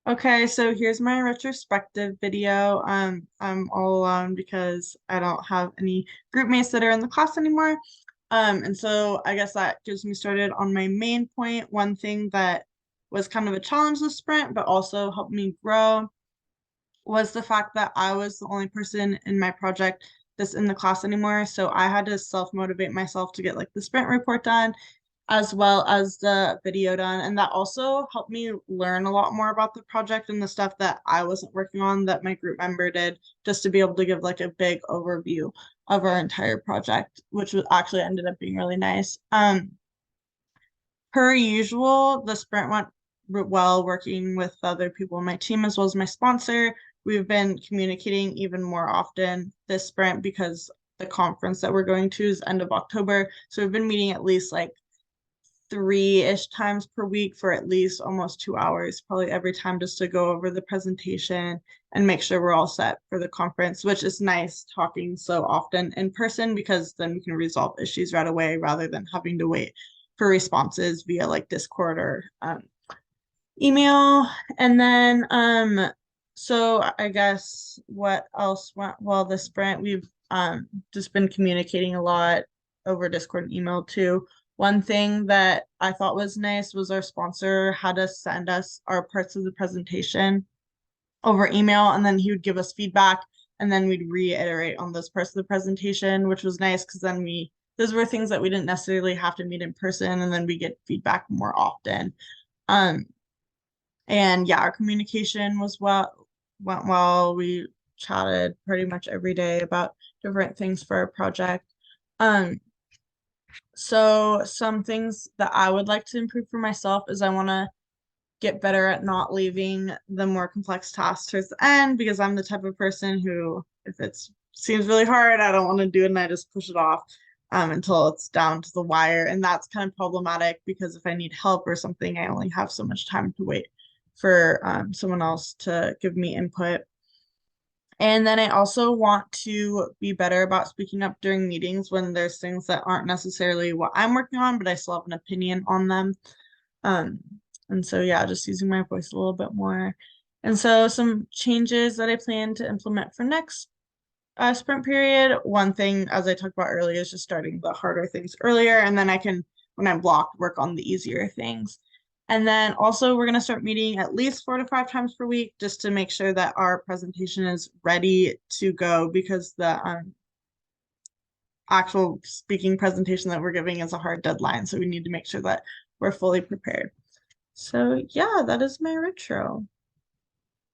Okay, so here's my retrospective video. I'm all alone because I don't have any group mates that are in the class anymore. And so I guess that gives me started on my main point. One thing that was kind of a challenge this sprint, but also helped me grow was the fact that I was the only person in my project that's in the class anymore. So I had to self-motivate myself to get like the sprint report done as well as the video done. And that also helped me learn a lot more about the project and the stuff that I wasn't working on that my group member did, just to be able to give like a big overview of our entire project, which was actually ended up being really nice. Per usual, the sprint went well working with other people on my team as well as my sponsor. We've been communicating even more often this sprint because the conference that we're going to is end of October. So we've been meeting at least like three-ish times per week for at least almost 2 hours, probably every time just to go over the presentation and make sure we're all set for the conference, which is nice talking so often in person because then we can resolve issues right away rather than having to wait for responses via like Discord or email. And then so I guess what else went well this sprint? We've just been communicating a lot over Discord and email too. One thing that I thought was nice was our sponsor had us send us our parts of the presentation over email, and then he would give us feedback, and then we'd reiterate on those parts of the presentation, which was nice because then those were things that we didn't necessarily have to meet in person, and then we get feedback more often. Um, and yeah, our communication went well. We chatted pretty much every day about different things for our project. Um, so some things that I would like to improve for myself is I want to get better at not leaving the more complex tasks towards the end because I'm the type of person who, if it seems really hard, I don't want to do it and I just push it off until it's down to the wire. And that's kind of problematic because if I need help or something, I only have so much time to wait for someone else to give me input. And then I also want to be better about speaking up during meetings when there's things that aren't necessarily what I'm working on, but I still have an opinion on them. Um, and so, yeah, just using my voice a little bit more. And so, some changes that I plan to implement for next sprint period. One thing, as I talked about earlier, is just starting the harder things earlier, and then I can, when I'm blocked, work on the easier things. And then also, we're going to start meeting at least 4 to 5 times per week just to make sure that our presentation is ready to go because the actual speaking presentation that we're giving is a hard deadline. So we need to make sure that we're fully prepared. So yeah, that is my retro.